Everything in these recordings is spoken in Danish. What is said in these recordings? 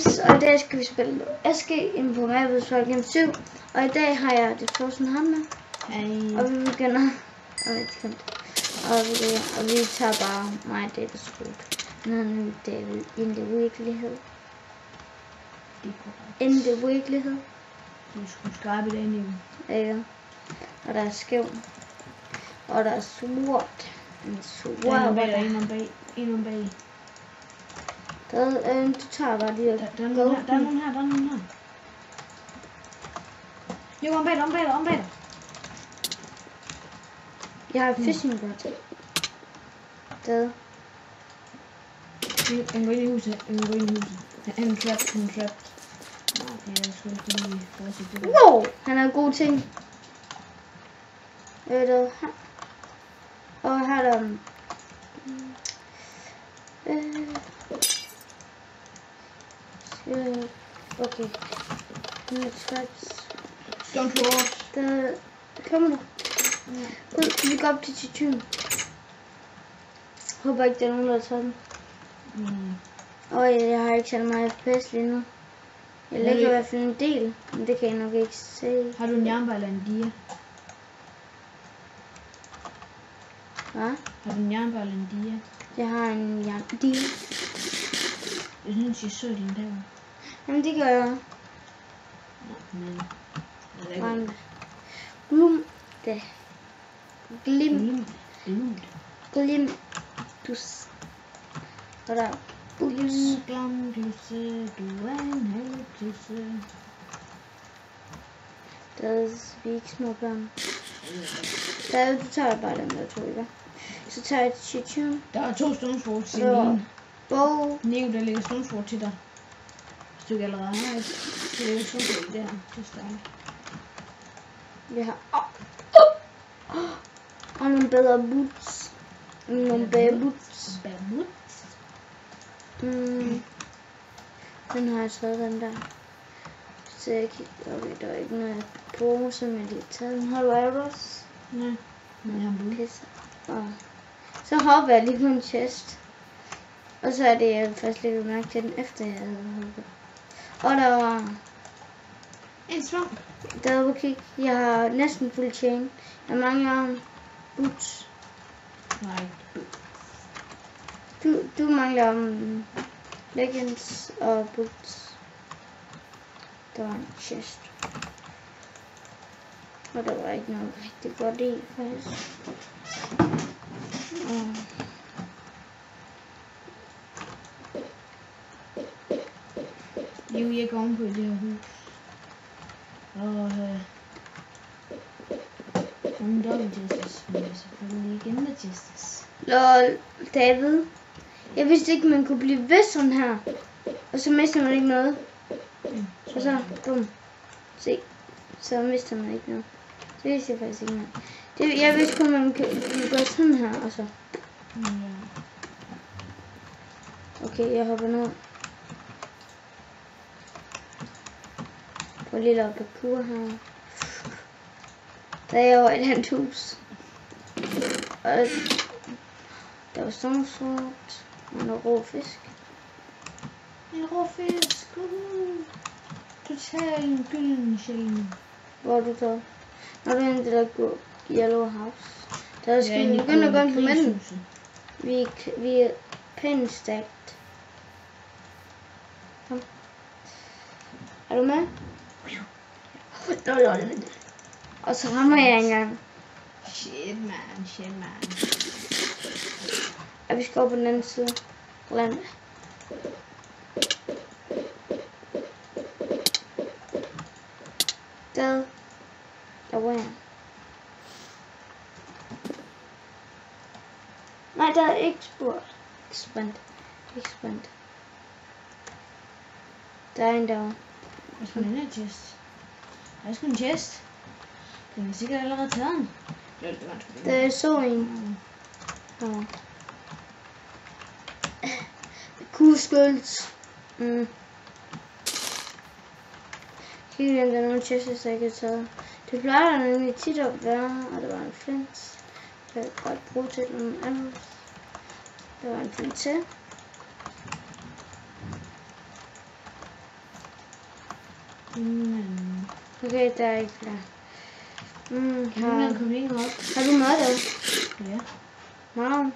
Og i dag skal vi spille Eske ind på mappet Solgen 7. Og i dag har jeg det Frozen ham med. Og vi begynder. Og vi tager bare mig Davids rute. Nu David in the virkelighed. In the virkelighed. Du skulle skarpe i dag, Nico. Ja. Og der er skæv. Og der er sort. En om bag. Du tager bare lige. Der er nogen her. Jo, om bag dig. Jeg har fishing rod. Der. Han går ind i huset. Han er trapped. Okay, jeg skulle lige fortsætte det. Wow! Han har gode ting. Her. Og her er der... Okay. Traps. Don't fall. Der... Kommer du? Ja. Vi går op til Tityn. Håber ikke, der er nogen, der tager den. Og jeg har ikke særlig meget FPS lige nu. Jeg lægger i hvert fald en del, men det kan jeg nok ikke se. Har du en jernbar eller en dia? Hvad? Har du en jernbar eller en dia? Jeg har en dia. Jeg synes, jeg så din der. Jamen det gør jeg. Men... Glumte. Glimtus. Og der Glimtusse, du er en heltusse. der er ikke små børn. Der du tager bare den der to, ikke? Så tager jeg Tityn. Der er 2 stonesword til min. Bow. Nico, der ligger stonesword til dig. Hvis du ikke allerede har et. Så ligger stonesword der. Det er stærkt. Vi har... Og nogle bedre boots. Nogle bedre boots. Den har jeg taget, den der. Så jeg kigger, okay, der er ikke noget at bruge, som jeg lige taget. Den har du arrows? Nej, men jeg har pisse. Så hopper jeg lige på en chest. Og så er det, jeg først lige mærke til den, efter jeg havde hoppet. Og der var... en svamp. Der var kig. Jeg har næsten fuld chain. Jeg mangler boots. Nej. Du mangler leggings og boots. Der var en chest. Og der var ikke noget rigtig godt i, faktisk. Jo, jeg går om på det her hus. Og en double justice, men jeg selvfølgelig ikke ender justice. Lol, David. Jeg vidste ikke, man kunne blive ved sådan her. Og så mister man ikke noget. Og så, bum. Se. Så mister man ikke noget. Det vidste jeg faktisk ikke noget. Jeg vidste kun, man kunne gøre sådan her, og så. Okay, jeg hopper ned. På lille parkour her. Der er jeg over et andet hus. Og der var stonesword. Og noget rå fisk. En rå fisk. Total en gylden sjælen. Hvor er du så? Når du er inde i det der yellow house. Der skal vi begynde at gå på midten. Vi er pænt stacked. Kom. Er du med? Og så rammer jeg engang. Shit man. Og vi skal over på den anden side. Land. Der var jeg. Nej, der er expand. Der er en derovre. Hvad skal den her chest? Der er sgu en chest. Den er sikkert allerede taget den. Der er så en. Kuskølds. Kig igen, der er nogle chests, jeg ikke har taget. Det plejer der nemlig tit at være, og der var en flint. Jeg kan godt bruge til nogle arrows. Der var en flint til. Okay, der er ikke flere. Har du mad der? Ja. Wow.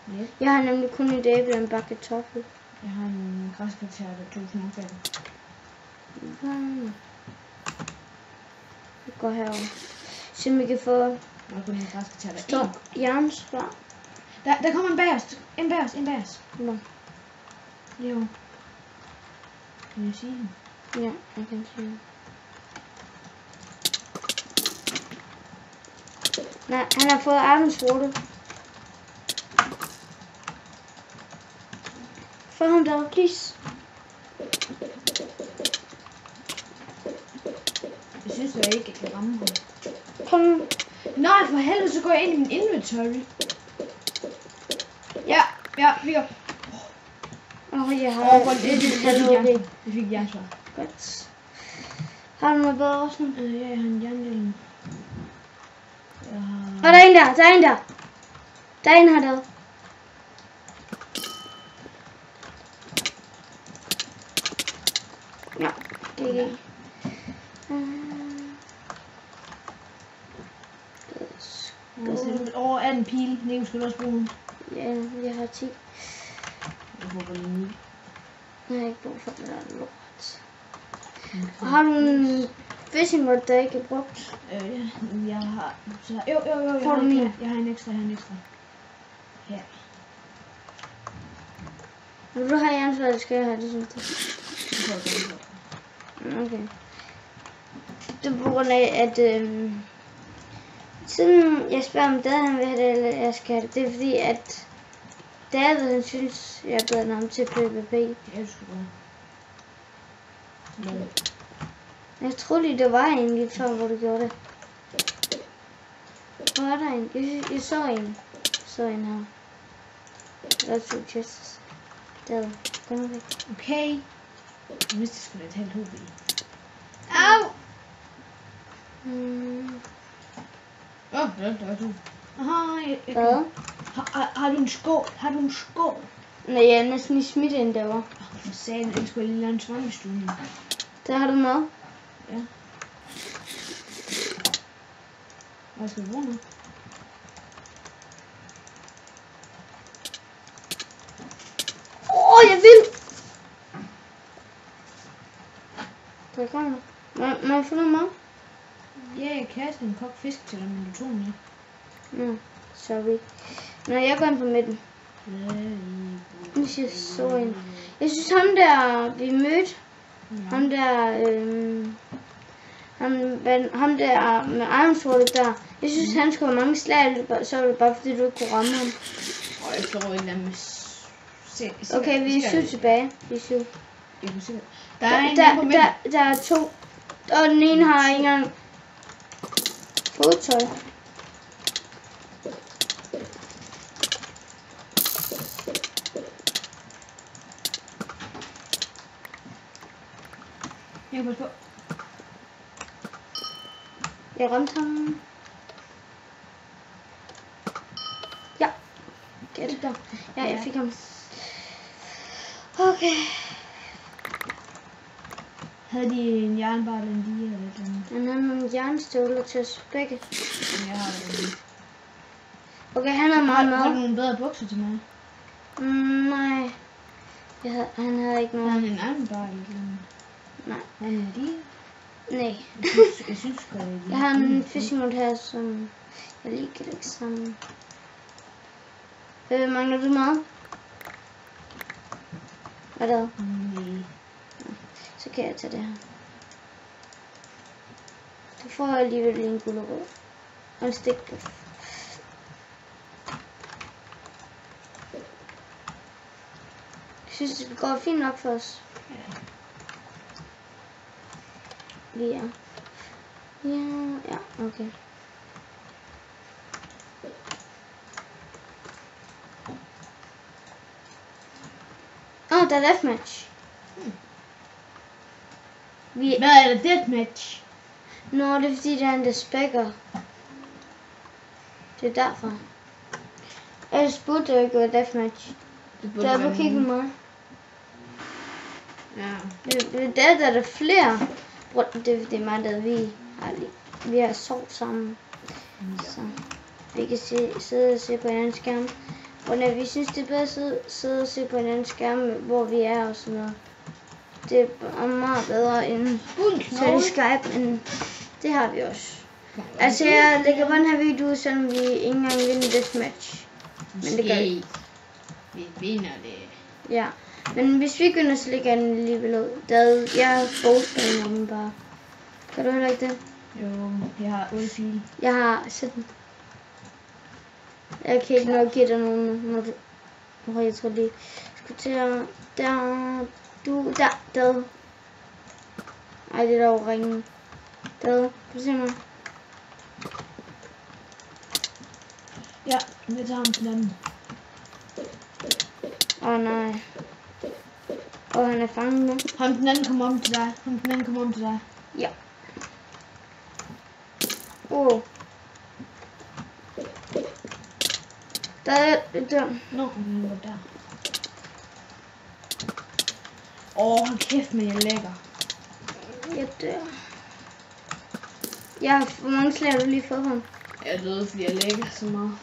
Ja. Jeg har nemlig kun et æble og en bakke kartoffel. Jeg har en græskartær og 2 småfælder. Jeg går herover. Så vi kan få Og kun en græskartær der. stor jernsvær. Der kommer en bærs. En bærs. Nå. Jo. Kan jeg sige den? Ja, jeg kan se det. Nej, han har fået aftensvorte. Få ham der, please. Jeg synes jeg ikke, jeg kan ramme ham. Kom nu. Nej, for helvede, så går jeg ind i min inventory. Ja, vi går. Jeg har Jeg fik jernsvær. godt. Har du noget bedre også nu? Ja, jeg har en jernhjelm. Og der er en der, Der er en her der. Ja, det er ikke. Over 18 pile. Nico, skal du også bruge den? Ja, jeg har 10. Jeg håber lige nu. Jeg har ikke brug for det der lort. Okay. Har du en fishing rod, der ikke er brugt? Jeg har... Jo, får du min? Jeg har en ekstra, Her. Vil du have jernsvær, eller skal jeg have det, synes du? Okay. Det er på grund af, at siden jeg spørger om David, han vil have det, eller jeg skal have det, det er fordi, at David, han synes, jeg er bedre end ham til PvP. Jeg skal bare. Jeg troede lige, der var en lige før, hvor du gjorde det. Hvor er der en? Jeg så en. Her. Der er 2 chests. David, gå nu væk. Okay. Jeg vidste, det skulle være et halvt HB. Au! Der er 2. Aha, Hvad? Har du en skål? Nej, jeg er næsten lige smidt ind derovre. Jeg sagde, at jeg skulle lige lave en svampestue. Der har du mad. Ja. Hvad skal vi bruge nu? Jeg vil! Der kommer. Må jeg få noget mad? Ja, jeg kastede en kogt fisk til dig, men du tog den ikke. Sorry. Nå, jeg går ind på midten. Jeg så en. Jeg synes ham der, vi mødte. Ham der, ham der med armsvortet der. Jeg synes han skulle have mange slag, så var det bare fordi du ikke kunne ramme ham. Jeg tror ikke, at okay, vi er 7 tilbage. Vi er 7. Der er 2. Og den ene har ikke engang fodtøj. Jeg ramte ham. Ja. Gæt. Ja, jeg fik ham. Okay. Havde de en jernbar eller en lige eller et eller andet? Han havde nogle jernstøvler til os begge. Jeg har det. Okay, han har meget mad. Har du nogle bedre bukser til mig? Nej. Han havde ikke noget. Har han en jernbar eller et eller andet? Nej. Har han en lige? Nej. Jeg synes godt, det er jeg har en fishing rod her, som jeg lige kan lægge sammen. Mangler du mad? Hvad er det? Nej. Så kan jeg tage det her. Du får alligevel lige en gulerod. Og en stikbøf. Jeg synes, det går fint nok for os. Ja. Ja. Ja, okay. Der er deathmatch. Hvad er det deathmatch? Nå, det er fordi, der er en der spækker. Det er derfor. Ellers burde det ikke være deathmatch. Der er på kigge på mig. Ja. Der er der flere. rundt. Det er fordi mig, der vi har sovet sammen. Så vi kan sidde og se på en anden skærm. Og når vi synes, det er bedre at sidde og se på en anden skærm, hvor vi er og sådan noget. Det er meget bedre end så Skype, men det har vi også. Altså, jeg lægger bare den her video ud, selvom vi ikke engang vinder deathmatch. Men det gør vi. Vi vinder det. Ja, men hvis vi vinder, så lægger jeg den alligevel ud. Jeg forespiller den bare. Kan du heller ikke det? Jo, jeg har 8 fil. Jeg har 17. Jeg kan ikke nok give dig nogen, når du... jeg tror lige... Skal til at... Der. Ej, det er der ringen. Der. Kan du se mig? Ja, jeg tager ham til den. Nej. Han er fanget nu. Ham den anden kommer om til dig. Ja. Der er der. Nå, han var der. Hold kæft, men jeg lægger. Jeg dør. Ja, hvor mange slag har du lige fået ham? Jeg døde, fordi jeg lægger så meget.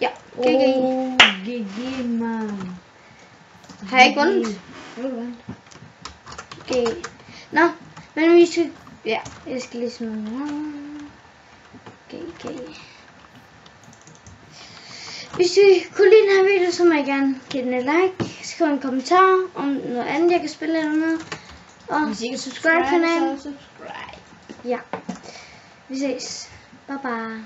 Ja, GG, man. Har jeg ikke vundet? Okay. Nå, men vi skal... Ja, jeg skal lige smide den. Okay. Hvis I kunne lide den her video, så må jeg gerne give den et like. Skriv en kommentar om noget andet, jeg kan spille eller noget. Og hvis I kan subscribe kanalen. Så subscribe. Ja. Vi ses. Bye bye.